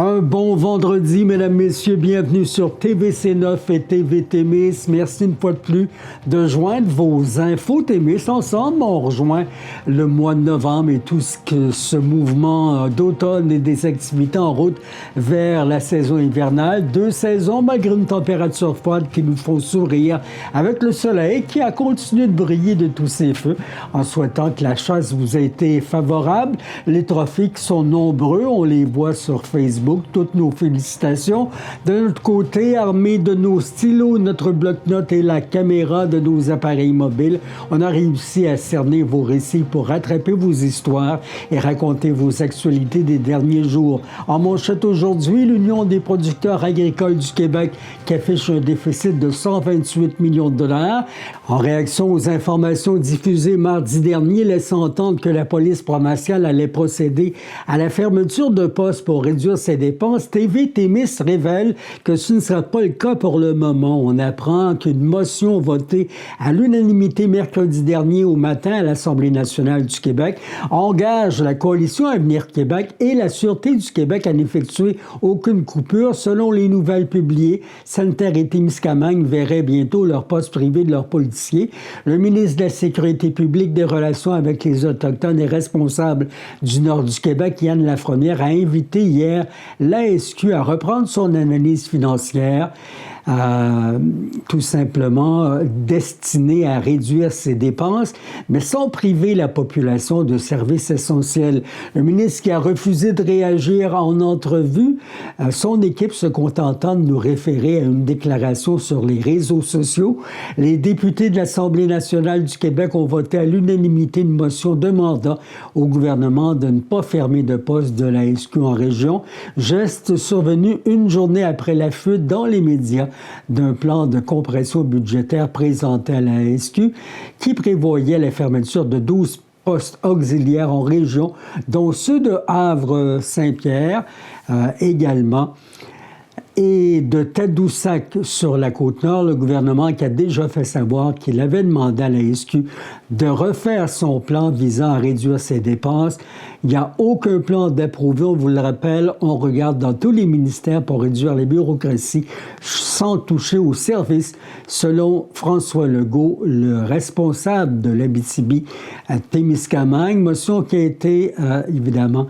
Un bon vendredi, mesdames, messieurs, bienvenue sur TVC9 et TV Témis. Merci une fois de plus de joindre vos infos Témis. Ensemble, on rejoint le mois de novembre et tout ce mouvement d'automne et des activités en route vers la saison hivernale. 2 saisons, malgré une température froide qui nous font sourire avec le soleil qui a continué de briller de tous ses feux en souhaitant que la chasse vous ait été favorable. Les trophées qui sont nombreux, on les voit sur Facebook. Toutes nos félicitations. De notre côté, armés de nos stylos, notre bloc-notes et la caméra de nos appareils mobiles, on a réussi à cerner vos récits pour rattraper vos histoires et raconter vos actualités des derniers jours. En manchette aujourd'hui, l'Union des producteurs agricoles du Québec qui affiche un déficit de 128 millions de dollars. En réaction aux informations diffusées mardi dernier, laissant entendre que la police provinciale allait procéder à la fermeture de postes pour réduire ses dépenses, TV Témis révèle que ce ne sera pas le cas pour le moment. On apprend qu'une motion votée à l'unanimité mercredi dernier au matin à l'Assemblée nationale du Québec engage la Coalition Avenir Québec et la Sûreté du Québec à n'effectuer aucune coupure. Selon les nouvelles publiées, Santerre et Témiscamingue verraient bientôt leur poste privé de leurs policiers. Le ministre de la Sécurité publique, des Relations avec les Autochtones et responsable du Nord du Québec, Yann Lafrenière, a invité hier l'ASQ à reprendre son analyse financière, tout simplement destinée à réduire ses dépenses, mais sans priver la population de services essentiels. Le ministre qui a refusé de réagir en entrevue, son équipe se contentant de nous référer à une déclaration sur les réseaux sociaux. Les députés de l'Assemblée nationale du Québec ont voté à l'unanimité une motion demandant au gouvernement de ne pas fermer de poste de l'ASQ en région. Geste survenu une journée après la fuite dans les médias d'un plan de compression budgétaire présenté à la SQ qui prévoyait la fermeture de 12 postes auxiliaires en région, dont ceux de Havre-Saint-Pierre également, et de Tadoussac sur la Côte-Nord. Le gouvernement qui a déjà fait savoir qu'il avait demandé à la SQ de refaire son plan visant à réduire ses dépenses. Il n'y a aucun plan d'approuvé, on vous le rappelle. On regarde dans tous les ministères pour réduire les bureaucraties sans toucher aux services, selon François Legault, le responsable de l'Abitibi à Témiscamingue. Motion qui a été, évidemment,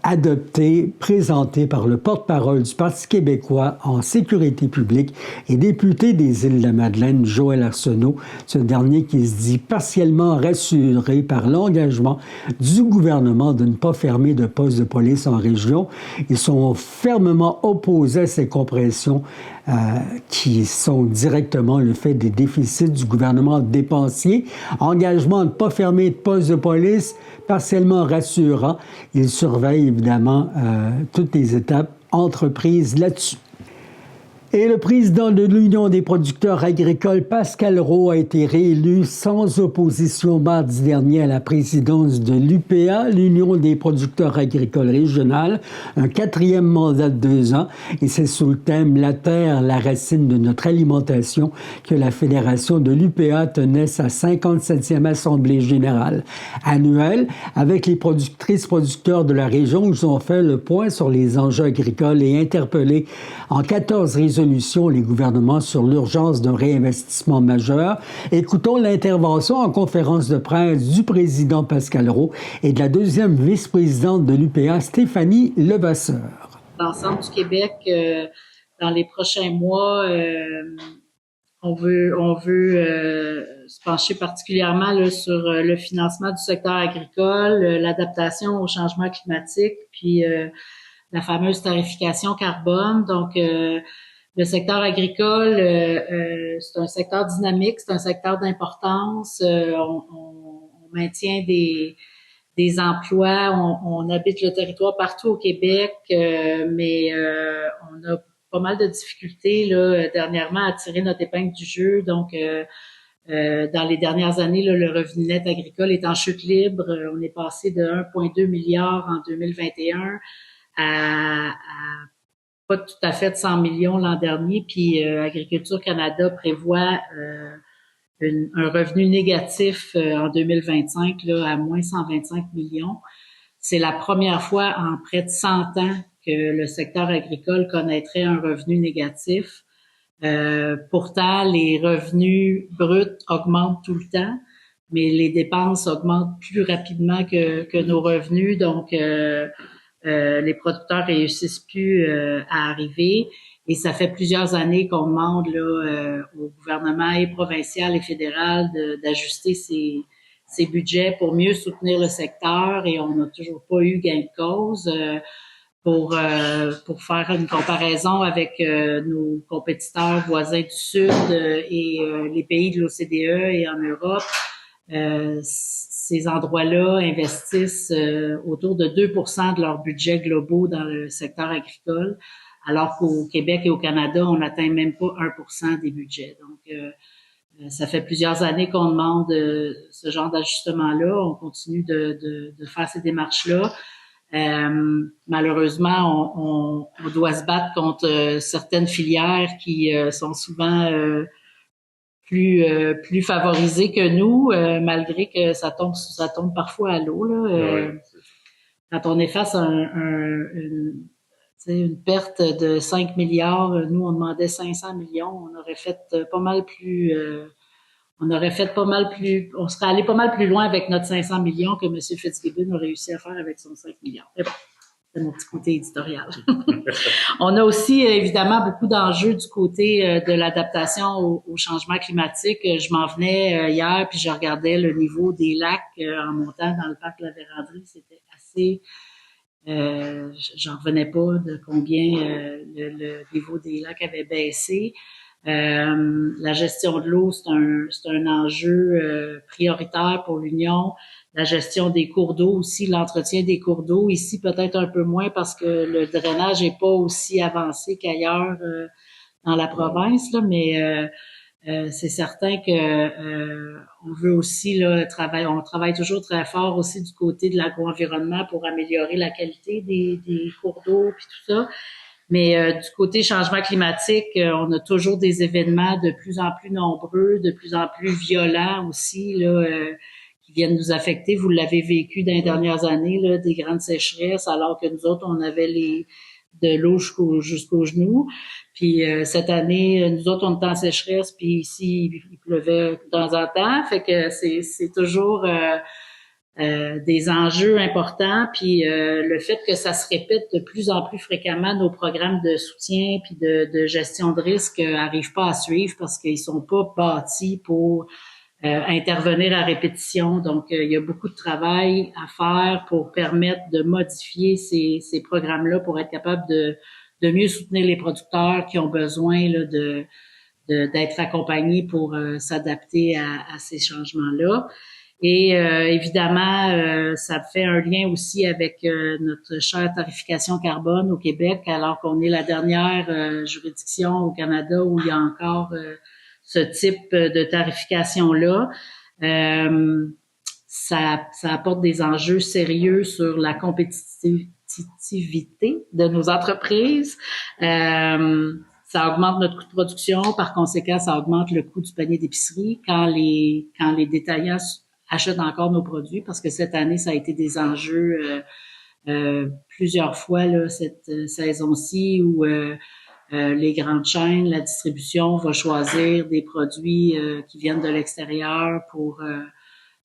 adopté, présenté par le porte-parole du Parti québécois en sécurité publique et député des Îles-de-la-Madeleine, Joël Arsenault. Ce dernier qui se dit partiellement rassuré par l'engagement du gouvernement de ne pas fermer de postes de police en région. Ils sont fermement opposés à ces compressions qui sont directement le fait des déficits du gouvernement dépensier. Engagement de ne pas fermer de postes de police, partiellement rassurant. Ils surveillent évidemment toutes les étapes entreprises là-dessus. Et le président de l'Union des producteurs agricoles, Pascal Roux, a été réélu sans opposition mardi dernier à la présidence de l'UPA, l'Union des producteurs agricoles régionales, un 4e mandat de 2 ans. Et c'est sous le thème « La terre, la racine de notre alimentation » que la fédération de l'UPA tenait sa 57e assemblée générale annuelle. Avec les producteurs de la région, ils ont fait le point sur les enjeux agricoles et interpellé en 14 résolutions les gouvernements sur l'urgence d'un réinvestissement majeur. Écoutons l'intervention en conférence de presse du président Pascal Roux et de la 2e vice-présidente de l'UPA, Stéphanie Levasseur. L'ensemble du Québec, dans les prochains mois, on veut se pencher particulièrement là, sur le financement du secteur agricole, l'adaptation au changement climatique, puis la fameuse tarification carbone. Donc, le secteur agricole, c'est un secteur dynamique, c'est un secteur d'importance. On maintient des emplois, on habite le territoire partout au Québec, mais on a pas mal de difficultés là dernièrement à tirer notre épingle du jeu. Donc, dans les dernières années, là, le revenu net agricole est en chute libre. On est passé de 1,2 milliard en 2021 à pas tout à fait de 100 millions l'an dernier, puis Agriculture Canada prévoit un revenu négatif en 2025 là, à moins 125 millions. C'est la première fois en près de 100 ans que le secteur agricole connaîtrait un revenu négatif. Pourtant, les revenus bruts augmentent tout le temps, mais les dépenses augmentent plus rapidement que nos revenus. Donc, les producteurs réussissent plus à arriver. Et ça fait plusieurs années qu'on demande là, au gouvernement et provincial et fédéral d'ajuster ses budgets pour mieux soutenir le secteur, et on n'a toujours pas eu gain de cause. Pour faire une comparaison avec nos compétiteurs voisins du Sud et les pays de l'OCDE et en Europe, ces endroits-là investissent autour de 2% de leurs budgets globaux dans le secteur agricole, alors qu'au Québec et au Canada, on n'atteint même pas 1% des budgets. Donc, ça fait plusieurs années qu'on demande ce genre d'ajustement-là. On continue de faire ces démarches-là. Malheureusement, on doit se battre contre certaines filières qui sont souvent plus favorisées que nous, malgré que ça tombe parfois à l'eau. Là. Quand on efface une perte de 5 milliards, nous on demandait 500 millions, on aurait fait pas mal plus. On serait allé pas mal plus loin avec notre 500 millions que M. Fitzgibbon a réussi à faire avec son 5 millions. Mais bon, c'est mon petit côté éditorial. On a aussi, évidemment, beaucoup d'enjeux du côté de l'adaptation au changement climatique. Je m'en venais hier, puis je regardais le niveau des lacs en montant dans le parc de la Vérandrie. C'était assez... j'en revenais pas de combien le niveau des lacs avait baissé. La gestion de l'eau, c'est un enjeu prioritaire pour l'Union. La gestion des cours d'eau aussi, l'entretien des cours d'eau. Ici, peut-être un peu moins parce que le drainage n'est pas aussi avancé qu'ailleurs dans la province, là, mais c'est certain que on veut aussi là, on travaille toujours très fort aussi du côté de l'agro-environnement pour améliorer la qualité des cours d'eau puis tout ça. Mais du côté changement climatique, on a toujours des événements de plus en plus nombreux, de plus en plus violents aussi là, qui viennent nous affecter. Vous l'avez vécu dans les dernières années, là, des grandes sécheresses, alors que nous autres, on avait de l'eau jusqu'aux genoux. Puis cette année, nous autres, on était en sécheresse, puis ici, il pleuvait de temps en temps. Fait que c'est toujours des enjeux importants, puis le fait que ça se répète de plus en plus fréquemment, nos programmes de soutien puis de gestion de risque arrivent pas à suivre parce qu'ils sont pas bâtis pour intervenir à répétition. Donc, il y a beaucoup de travail à faire pour permettre de modifier ces programmes-là pour être capable de mieux soutenir les producteurs qui ont besoin là, d'être accompagnés pour s'adapter à ces changements-là. Et évidemment, ça fait un lien aussi avec notre chère tarification carbone au Québec, alors qu'on est la dernière juridiction au Canada où il y a encore ce type de tarification-là. Ça apporte des enjeux sérieux sur la compétitivité de nos entreprises. Ça augmente notre coût de production, par conséquent, ça augmente le coût du panier d'épicerie quand les détaillants achètent encore nos produits, parce que cette année, ça a été des enjeux plusieurs fois là, cette saison-ci où les grandes chaînes, la distribution va choisir des produits qui viennent de l'extérieur pour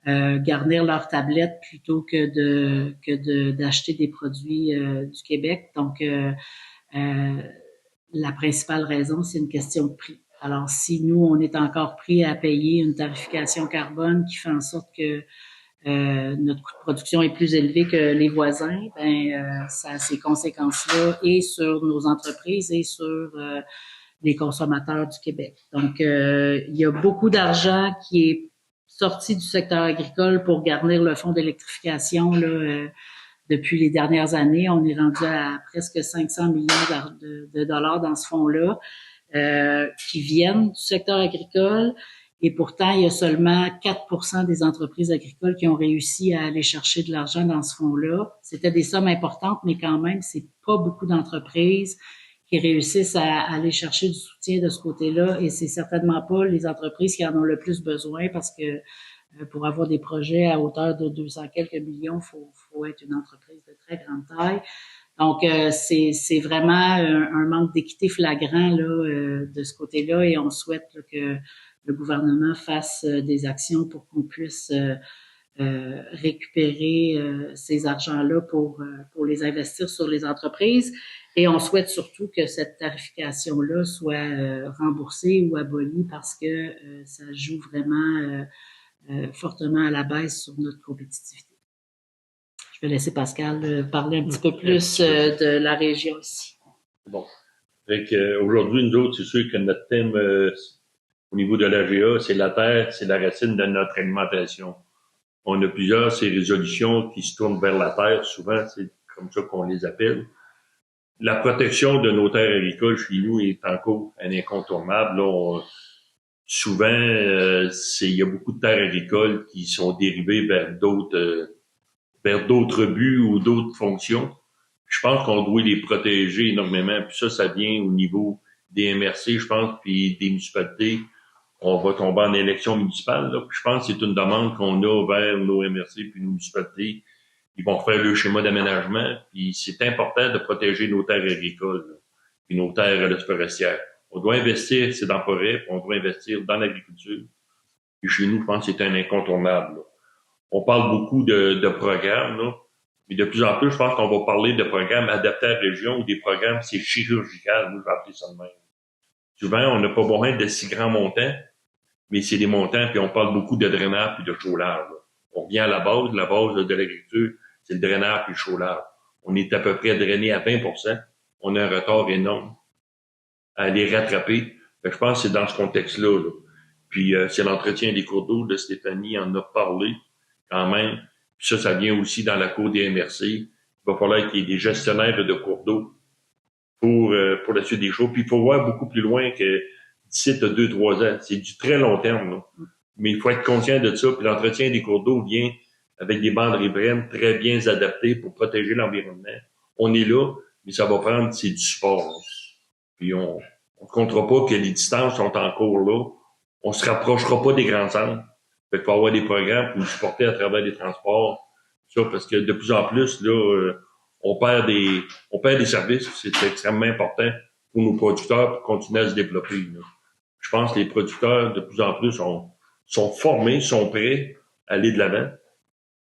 garnir leur tablette plutôt que d'acheter des produits du Québec. Donc, la principale raison, c'est une question de prix. Alors, si nous, on est encore pris à payer une tarification carbone qui fait en sorte que notre coût de production est plus élevé que les voisins, ça a ces conséquences-là et sur nos entreprises et sur les consommateurs du Québec. Donc, il y a beaucoup d'argent qui est sorti du secteur agricole pour garnir le fonds d'électrification là, depuis les dernières années. On est rendu à presque 500 millions de dollars dans ce fonds-là qui viennent du secteur agricole. Et pourtant, il y a seulement 4% des entreprises agricoles qui ont réussi à aller chercher de l'argent dans ce fonds-là. C'était des sommes importantes, mais quand même, c'est pas beaucoup d'entreprises qui réussissent à aller chercher du soutien de ce côté-là. Et c'est certainement pas les entreprises qui en ont le plus besoin parce que pour avoir des projets à hauteur de 200 quelques millions, faut être une entreprise de très grande taille. Donc, c'est vraiment un manque d'équité flagrant là, de ce côté-là et on souhaite là, que le gouvernement fasse des actions pour qu'on puisse récupérer ces argents-là pour les investir sur les entreprises. Et on souhaite surtout que cette tarification-là soit remboursée ou abolie parce que ça joue vraiment fortement à la baisse sur notre compétitivité. Je vais laisser Pascal parler un petit peu plus de la région ici. Bon. Aujourd'hui, nous autres, c'est sûr que notre thème au niveau de l'AGA, c'est la terre, c'est la racine de notre alimentation. On a plusieurs ces résolutions qui se tournent vers la terre. Souvent, c'est comme ça qu'on les appelle. La protection de nos terres agricoles chez nous est encore un incontournable. Là, souvent, il y a beaucoup de terres agricoles qui sont dérivées vers d'autres buts ou d'autres fonctions. Je pense qu'on doit les protéger énormément. Puis ça vient au niveau des MRC, je pense, puis des municipalités. On va tomber en élection municipale. Là. Puis je pense que c'est une demande qu'on a vers nos MRC puis nos municipalités. Ils vont faire le schéma d'aménagement. Puis c'est important de protéger nos terres agricoles là, puis nos terres forestières. On doit investir, c'est dans la forêt, puis on doit investir dans l'agriculture. Puis chez nous, je pense que c'est un incontournable. Là. On parle beaucoup de programmes, là, mais de plus en plus, je pense qu'on va parler de programmes adaptés à la région ou des programmes, c'est chirurgical, nous, je vais appeler ça de même. Souvent, on n'a pas besoin de si grands montants, mais c'est des montants, puis on parle beaucoup de drainage puis de chaulage. Là. On revient à la base de l'agriculture, c'est le drainage puis le chaulage. On est à peu près drainé à 20%. On a un retard énorme à les rattraper. Fait que je pense que c'est dans ce contexte-là. Là. Puis c'est l'entretien des cours d'eau de Stéphanie en a parlé quand même. Puis ça vient aussi dans la cour des MRC. Il va falloir qu'il y ait des gestionnaires de cours d'eau pour la suite des choses. Puis il faut voir beaucoup plus loin que d'ici à 2-3 ans. C'est du très long terme. Là. Mais il faut être conscient de ça. Puis l'entretien des cours d'eau vient avec des bandes riveraines très bien adaptées pour protéger l'environnement. On est là, mais ça va prendre, c'est du support. Là. Puis on ne comptera pas que les distances sont encore là. On se rapprochera pas des grands centres. Fait qu'il faut avoir des programmes pour nous supporter à travers les transports. Ça, parce que de plus en plus, là, on perd des services. C'est extrêmement important pour nos producteurs pour continuer à se développer. Là. Je pense que les producteurs, de plus en plus, sont formés, sont prêts à aller de l'avant.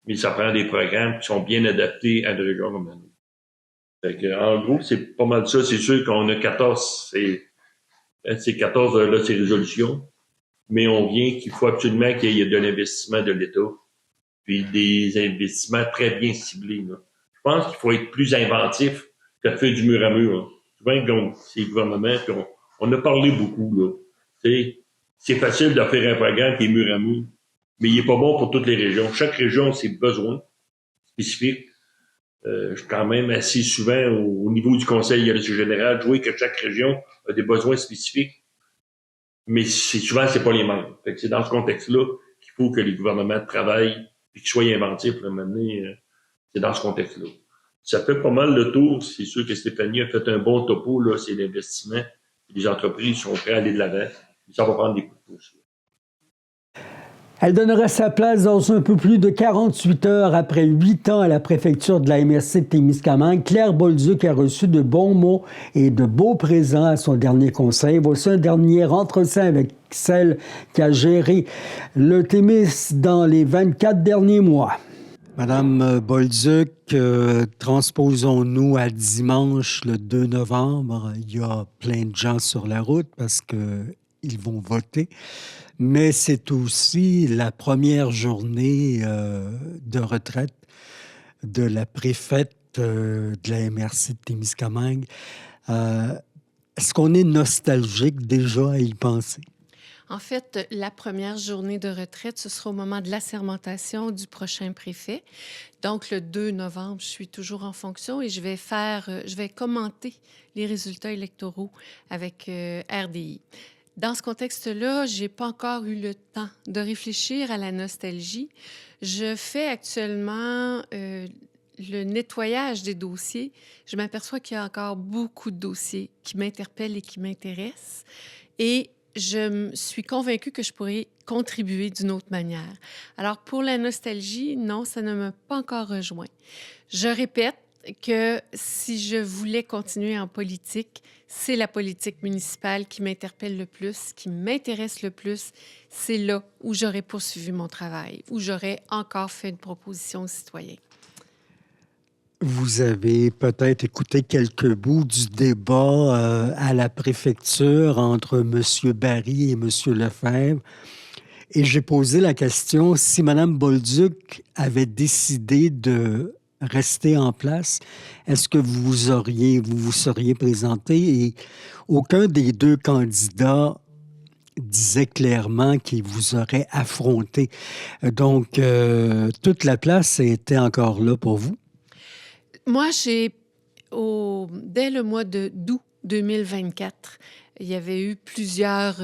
Mais ça prend des programmes qui sont bien adaptés à une région comme la nôtre. Fait que, en gros, c'est pas mal ça. C'est sûr qu'on a 14, c'est 14 là, ces résolutions. Mais on vient qu'il faut absolument qu'il y ait de l'investissement de l'État, puis des investissements très bien ciblés. Là. Je pense qu'il faut être plus inventif que de faire du mur à mur. Là. Souvent, donc, ces gouvernements, puis on a parlé beaucoup. Là. C'est facile de faire un programme qui est mur à mur, mais il est pas bon pour toutes les régions. Chaque région a ses besoins spécifiques. Je suis quand même assez souvent au niveau du conseil général, je vois que chaque région a des besoins spécifiques. Mais c'est pas les mêmes. Fait que c'est dans ce contexte-là qu'il faut que les gouvernements travaillent et qu'ils soient inventifs pour mener. C'est dans ce contexte-là. Ça fait pas mal le tour. C'est sûr que Stéphanie a fait un bon topo, là, c'est l'investissement. Les entreprises sont prêtes à aller de l'avant. Ça va prendre des coups de pouce. Elle donnera sa place dans un peu plus de 48 heures après 8 ans à la préfecture de la MRC de Témiscamingue. Claire Bolduc a reçu de bons mots et de beaux présents à son dernier conseil. Voici un dernier entretien avec celle qui a géré le Témis dans les 24 derniers mois. Madame Bolduc, transposons-nous à dimanche, le 2 novembre. Il y a plein de gens sur la route parce qu'ils vont voter. Mais c'est aussi la première journée de retraite de la préfète de la MRC de Témiscamingue. Est-ce qu'on est nostalgique déjà à y penser? En fait, la première journée de retraite, ce sera au moment de l'assermentation du prochain préfet. Donc, le 2 novembre, je suis toujours en fonction et je vais commenter les résultats électoraux avec RDI. Dans ce contexte-là, je n'ai pas encore eu le temps de réfléchir à la nostalgie. Je fais actuellement le nettoyage des dossiers. Je m'aperçois qu'il y a encore beaucoup de dossiers qui m'interpellent et qui m'intéressent. Et je suis convaincue que je pourrais contribuer d'une autre manière. Alors, pour la nostalgie, non, ça ne m'a pas encore rejoint. Je répète, que si je voulais continuer en politique, c'est la politique municipale qui m'interpelle le plus, qui m'intéresse le plus. C'est là où j'aurais poursuivi mon travail, où j'aurais encore fait une proposition aux citoyens. Vous avez peut-être écouté quelques bouts du débat à la préfecture entre M. Barry et M. Lefebvre. Et j'ai posé la question, si Mme Bolduc avait décidé de rester en place, est-ce que vous vous seriez présenté? Et aucun des deux candidats disait clairement qu'il vous aurait affronté. Donc, toute la place était encore là pour vous? Moi, dès le mois d'août 2024, il y avait eu plusieurs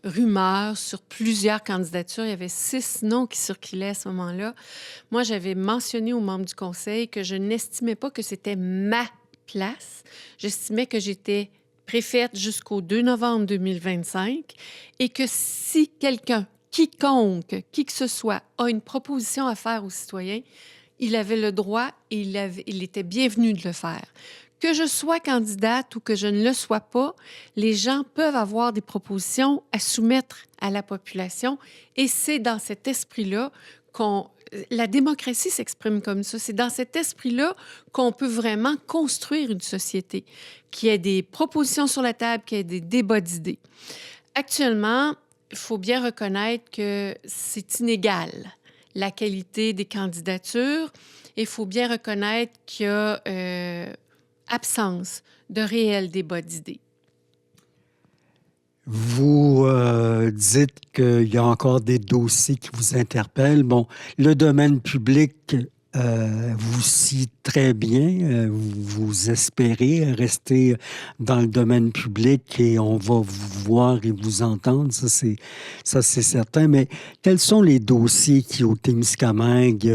rumeurs sur plusieurs candidatures. Il y avait 6 noms qui circulaient à ce moment-là. Moi, j'avais mentionné aux membres du conseil que je n'estimais pas que c'était ma place. J'estimais que j'étais préfète jusqu'au 2 novembre 2025 et que si quelqu'un, quiconque, qui que ce soit, a une proposition à faire aux citoyens, il avait le droit et il était bienvenu de le faire. Que je sois candidate ou que je ne le sois pas, les gens peuvent avoir des propositions à soumettre à la population et c'est dans cet esprit-là la démocratie s'exprime comme ça. C'est dans cet esprit-là qu'on peut vraiment construire une société, qui ait des propositions sur la table, qui ait des débats d'idées. Actuellement, il faut bien reconnaître que c'est inégal, la qualité des candidatures. Il faut bien reconnaître qu'il y a absence de réel débat d'idées. Vous dites qu'il y a encore des dossiers qui vous interpellent. Bon, le domaine public vous cite très bien. Vous espérez rester dans le domaine public et on va vous voir et vous entendre. Ça, c'est certain. Mais quels sont les dossiers qui, au Témiscamingue,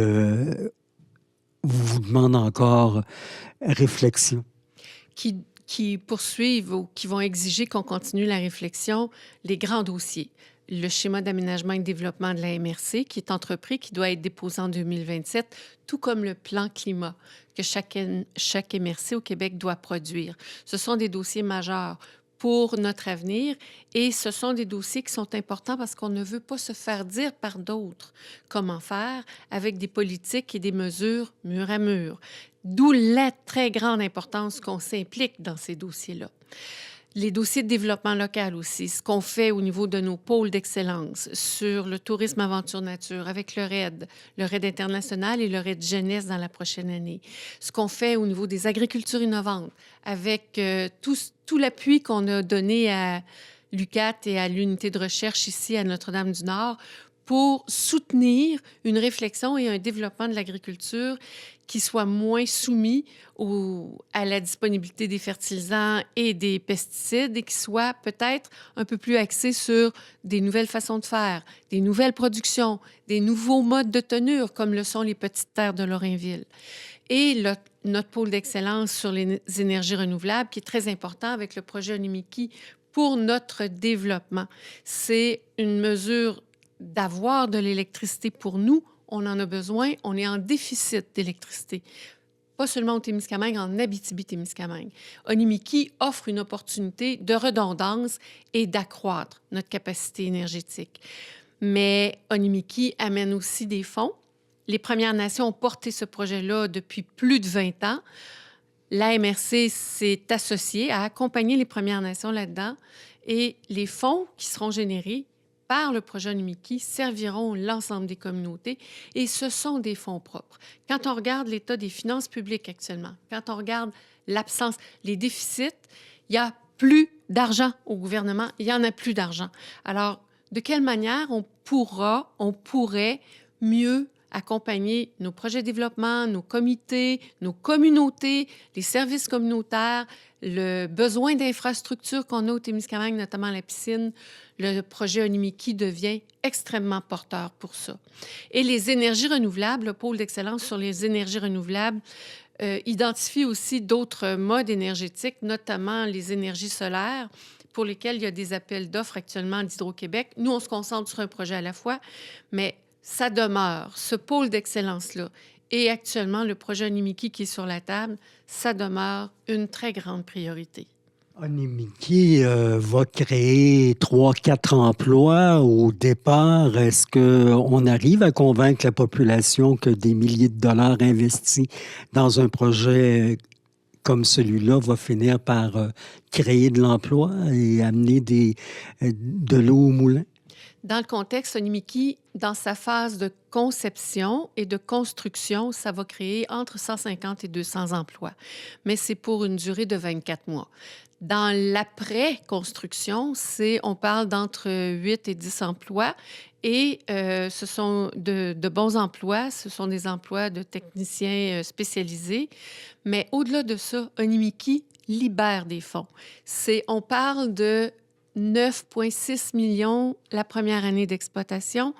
vous demandent encore réflexion? Qui poursuivent ou qui vont exiger qu'on continue la réflexion, les grands dossiers. Le schéma d'aménagement et de développement de la MRC, qui est entrepris, qui doit être déposé en 2027, tout comme le plan climat que chaque MRC au Québec doit produire. Ce sont des dossiers majeurs pour notre avenir et ce sont des dossiers qui sont importants parce qu'on ne veut pas se faire dire par d'autres comment faire avec des politiques et des mesures mur à mur. D'où la très grande importance qu'on s'implique dans ces dossiers-là. Les dossiers de développement local aussi, ce qu'on fait au niveau de nos pôles d'excellence sur le tourisme aventure nature avec le RAID international et le RAID jeunesse dans la prochaine année. Ce qu'on fait au niveau des agricultures innovantes avec tout l'appui qu'on a donné à l'UQAT et à l'unité de recherche ici à Notre-Dame-du-Nord pour soutenir une réflexion et un développement de l'agriculture qui soit moins soumis à la disponibilité des fertilisants et des pesticides et qui soit peut-être un peu plus axé sur des nouvelles façons de faire, des nouvelles productions, des nouveaux modes de tenure comme le sont les petites terres de Lorrainville. Et notre pôle d'excellence sur les énergies renouvelables qui est très important avec le projet Onimiki pour notre développement. C'est une mesure d'avoir de l'électricité pour nous. On en a besoin, on est en déficit d'électricité. Pas seulement au Témiscamingue, en Abitibi-Témiscamingue. Onimiki offre une opportunité de redondance et d'accroître notre capacité énergétique. Mais Onimiki amène aussi des fonds. Les Premières Nations ont porté ce projet-là depuis plus de 20 ans. La MRC s'est associée à accompagner les Premières Nations là-dedans et les fonds qui seront générés par le projet Onimiki serviront l'ensemble des communautés et ce sont des fonds propres. Quand on regarde l'état des finances publiques actuellement, quand on regarde l'absence, les déficits, il n'y a plus d'argent au gouvernement, il n'y en a plus d'argent. Alors, de quelle manière on pourrait mieux accompagner nos projets de développement, nos comités, nos communautés, les services communautaires, le besoin d'infrastructures qu'on a au Témiscamingue, notamment la piscine. Le projet Onimiki devient extrêmement porteur pour ça. Et les énergies renouvelables, le pôle d'excellence sur les énergies renouvelables, identifie aussi d'autres modes énergétiques, notamment les énergies solaires, pour lesquelles il y a des appels d'offres actuellement d'Hydro-Québec. Nous, on se concentre sur un projet à la fois, mais ça demeure, ce pôle d'excellence-là Et actuellement, le projet Onimiki qui est sur la table, ça demeure une très grande priorité. Onimiki va créer 3-4 emplois au départ. Est-ce qu'on arrive à convaincre la population que des milliers de dollars investis dans un projet comme celui-là va finir par créer de l'emploi et amener de l'eau au moulin? Dans le contexte, Onimiki, dans sa phase de conception et de construction, ça va créer entre 150 et 200 emplois. Mais c'est pour une durée de 24 mois. Dans l'après-construction, on parle d'entre 8 et 10 emplois et ce sont de bons emplois, ce sont des emplois de techniciens spécialisés. Mais au-delà de ça, Onimiki libère des fonds. On parle de 9,6 millions la première année d'exploitation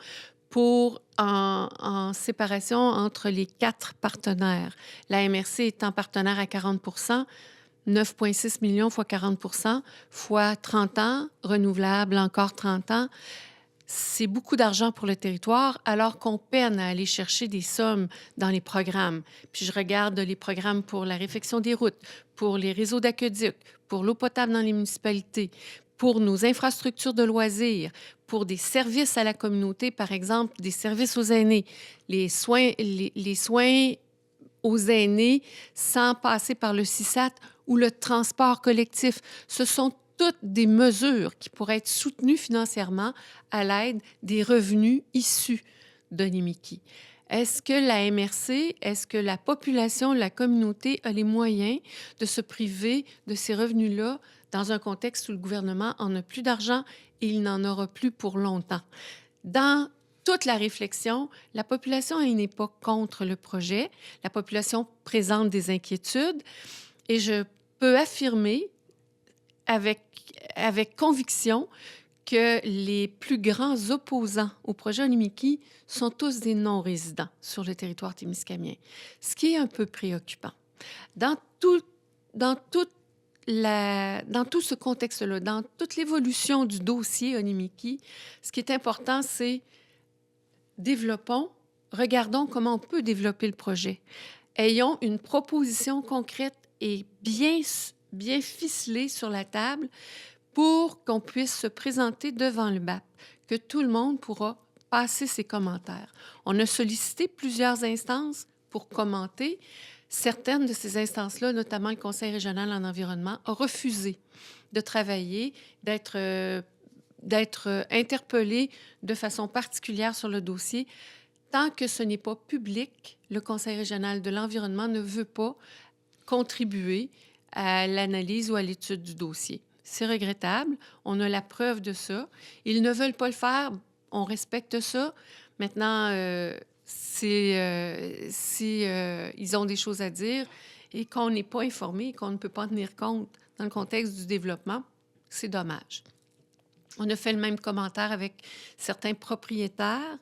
en séparation entre les 4 partenaires. La MRC étant partenaire à 40 9,6 millions fois 40 fois 30 ans, renouvelable encore 30 ans. C'est beaucoup d'argent pour le territoire, alors qu'on peine à aller chercher des sommes dans les programmes. Puis je regarde les programmes pour la réfection des routes, pour les réseaux d'aqueducs, pour l'eau potable dans les municipalités, pour nos infrastructures de loisirs, pour des services à la communauté, par exemple, des services aux aînés, les soins aux aînés sans passer par le CISAT ou le transport collectif. Ce sont toutes des mesures qui pourraient être soutenues financièrement à l'aide des revenus issus d'Onimiki. Est-ce que la MRC, est-ce que la population, la communauté a les moyens de se priver de ces revenus-là dans un contexte où le gouvernement en a plus d'argent et il n'en aura plus pour longtemps? Dans toute la réflexion, la population n'est pas contre le projet. La population présente des inquiétudes et je peux affirmer avec conviction que les plus grands opposants au projet Onimiki sont tous des non-résidents sur le territoire témiscamien, ce qui est un peu préoccupant. Dans tout ce contexte-là, dans toute l'évolution du dossier Onimiki, ce qui est important, c'est regardons comment on peut développer le projet. Ayons une proposition concrète et bien ficelée sur la table pour qu'on puisse se présenter devant le BAP, que tout le monde pourra passer ses commentaires. On a sollicité plusieurs instances pour commenter. Certaines de ces instances-là, notamment le Conseil régional en environnement, ont refusé de travailler, d'être interpellé de façon particulière sur le dossier. Tant que ce n'est pas public, le Conseil régional de l'environnement ne veut pas contribuer à l'analyse ou à l'étude du dossier. C'est regrettable. On a la preuve de ça. Ils ne veulent pas le faire. On respecte ça. Maintenant, si ils ont des choses à dire et qu'on n'est pas informé, qu'on ne peut pas tenir compte dans le contexte du développement, c'est dommage. On a fait le même commentaire avec certains propriétaires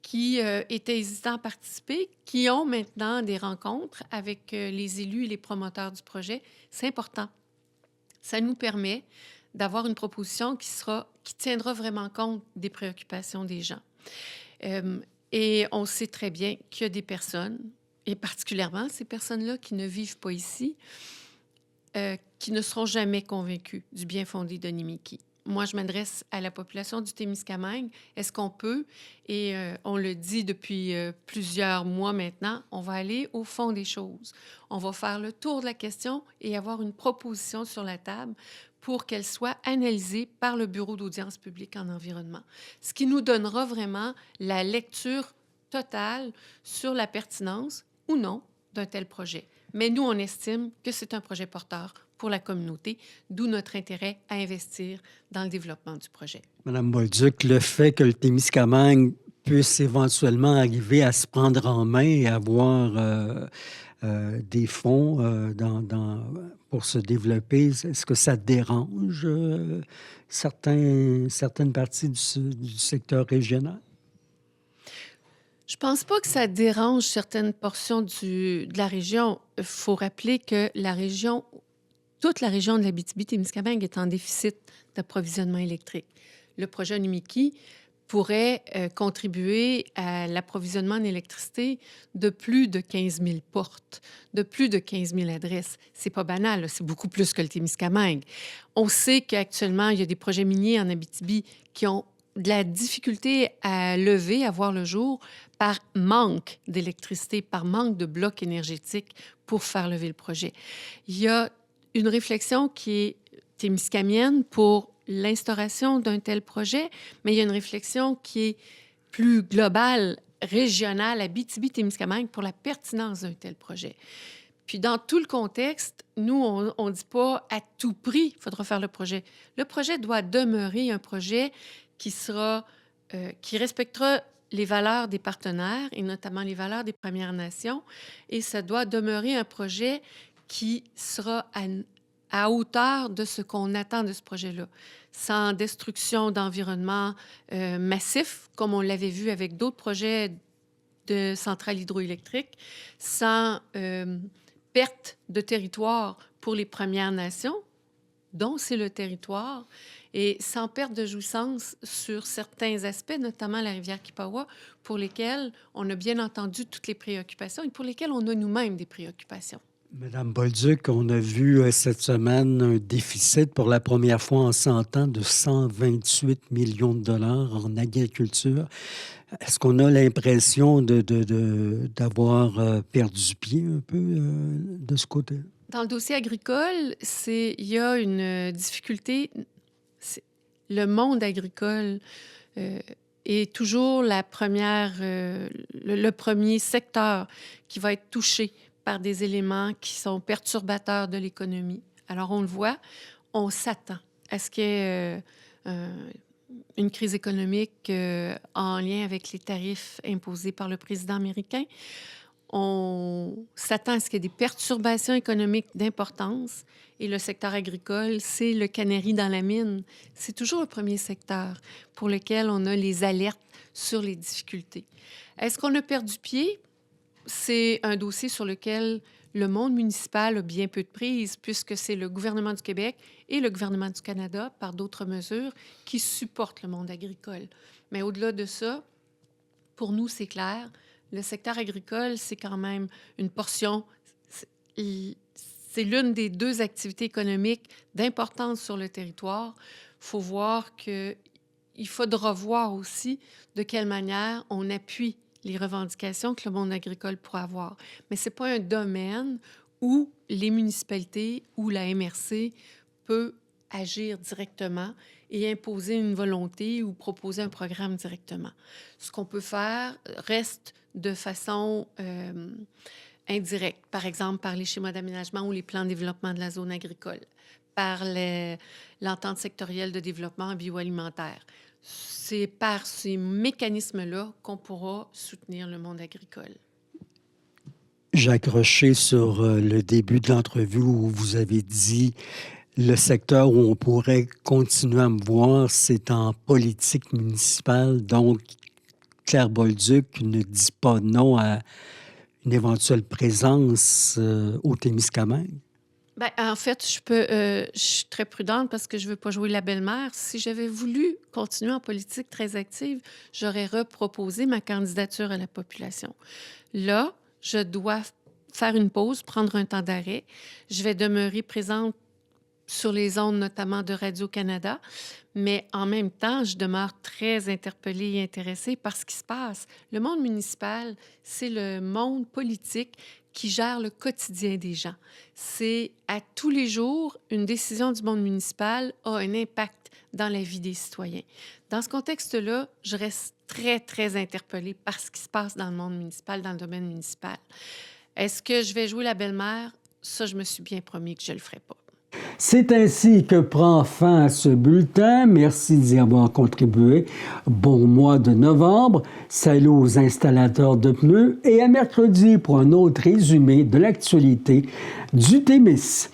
qui étaient hésitants à participer, qui ont maintenant des rencontres avec les élus et les promoteurs du projet. C'est important. Ça nous permet d'avoir une proposition qui tiendra vraiment compte des préoccupations des gens. Et on sait très bien qu'il y a des personnes, et particulièrement ces personnes-là qui ne vivent pas ici, qui ne seront jamais convaincues du bien fondé d'Onimiki. Moi, je m'adresse à la population du Témiscamingue. Est-ce qu'on peut, et on le dit depuis plusieurs mois maintenant, on va aller au fond des choses. On va faire le tour de la question et avoir une proposition sur la table pour qu'elle soit analysée par le Bureau d'audience publique en environnement. Ce qui nous donnera vraiment la lecture totale sur la pertinence ou non d'un tel projet. Mais nous, on estime que c'est un projet porteur pour la communauté, d'où notre intérêt à investir dans le développement du projet. Madame Bolduc, le fait que le Témiscamingue puisse éventuellement arriver à se prendre en main et avoir des fonds pour se développer, est-ce que ça dérange certaines parties du secteur régional? Je ne pense pas que ça dérange certaines portions de la région. Il faut rappeler que toute la région de l'Abitibi-Témiscamingue est en déficit d'approvisionnement électrique. Le projet Onimiki pourrait contribuer à l'approvisionnement en électricité de plus de 15 000 portes, de plus de 15 000 adresses. C'est pas banal, là, c'est beaucoup plus que le Témiscamingue. On sait qu'actuellement, il y a des projets miniers en Abitibi qui ont de la difficulté à lever, à voir le jour, par manque d'électricité, par manque de blocs énergétiques pour faire lever le projet. Il y a une réflexion qui est témiscamienne pour l'instauration d'un tel projet, mais il y a une réflexion qui est plus globale, régionale, Abitibi-Témiscamingue, pour la pertinence d'un tel projet. Puis dans tout le contexte, nous, on ne dit pas à tout prix il faudra faire le projet. Le projet doit demeurer un projet qui respectera les valeurs des partenaires, et notamment les valeurs des Premières Nations, et ça doit demeurer un projet qui sera à hauteur de ce qu'on attend de ce projet-là, sans destruction d'environnement massif, comme on l'avait vu avec d'autres projets de centrales hydroélectriques, sans perte de territoire pour les Premières Nations, dont c'est le territoire, et sans perte de jouissance sur certains aspects, notamment la rivière Kipawa, pour lesquels on a bien entendu toutes les préoccupations et pour lesquels on a nous-mêmes des préoccupations. Madame Bolduc, on a vu cette semaine un déficit pour la première fois en 100 ans de 128 millions de dollars en agriculture. Est-ce qu'on a l'impression d'avoir perdu pied un peu de ce côté? Dans le dossier agricole, il y a une difficulté. Le monde agricole est toujours le premier secteur qui va être touché par des éléments qui sont perturbateurs de l'économie. Alors, on le voit, on s'attend à ce qu'il y ait une crise économique en lien avec les tarifs imposés par le président américain. On s'attend à ce qu'il y ait des perturbations économiques d'importance. Et le secteur agricole, c'est le canari dans la mine. C'est toujours le premier secteur pour lequel on a les alertes sur les difficultés. Est-ce qu'on a perdu pied? C'est un dossier sur lequel le monde municipal a bien peu de prise, puisque c'est le gouvernement du Québec et le gouvernement du Canada, par d'autres mesures, qui supportent le monde agricole. Mais au-delà de ça, pour nous, c'est clair, le secteur agricole, c'est quand même une portion, c'est l'une des deux activités économiques d'importance sur le territoire. Il faut voir qu'il faudra voir aussi de quelle manière on appuie les revendications que le monde agricole pourra avoir. Mais ce n'est pas un domaine où les municipalités ou la MRC peut agir directement et imposer une volonté ou proposer un programme directement. Ce qu'on peut faire reste de façon indirecte, par exemple par les schémas d'aménagement ou les plans de développement de la zone agricole, par l'entente sectorielle de développement bioalimentaire. C'est par ces mécanismes-là qu'on pourra soutenir le monde agricole. J'ai accroché sur le début de l'entrevue où vous avez dit le secteur où on pourrait continuer à me voir, c'est en politique municipale. Donc, Claire Bolduc ne dit pas non à une éventuelle présence au Témiscamingue. Bien, en fait, je suis très prudente parce que je ne veux pas jouer la belle-mère. Si j'avais voulu continuer en politique très active, j'aurais reproposé ma candidature à la population. Là, je dois faire une pause, prendre un temps d'arrêt. Je vais demeurer présente sur les ondes, notamment de Radio-Canada, mais en même temps, je demeure très interpellée et intéressée par ce qui se passe. Le monde municipal, c'est le monde politique qui gère le quotidien des gens. C'est à tous les jours, une décision du monde municipal a un impact dans la vie des citoyens. Dans ce contexte-là, je reste très, très interpellée par ce qui se passe dans le monde municipal, dans le domaine municipal. Est-ce que je vais jouer la belle-mère? Ça, je me suis bien promis que je ne le ferai pas. C'est ainsi que prend fin ce bulletin. Merci d'y avoir contribué. Bon mois de novembre. Salut aux installateurs de pneus et à mercredi pour un autre résumé de l'actualité du Témis.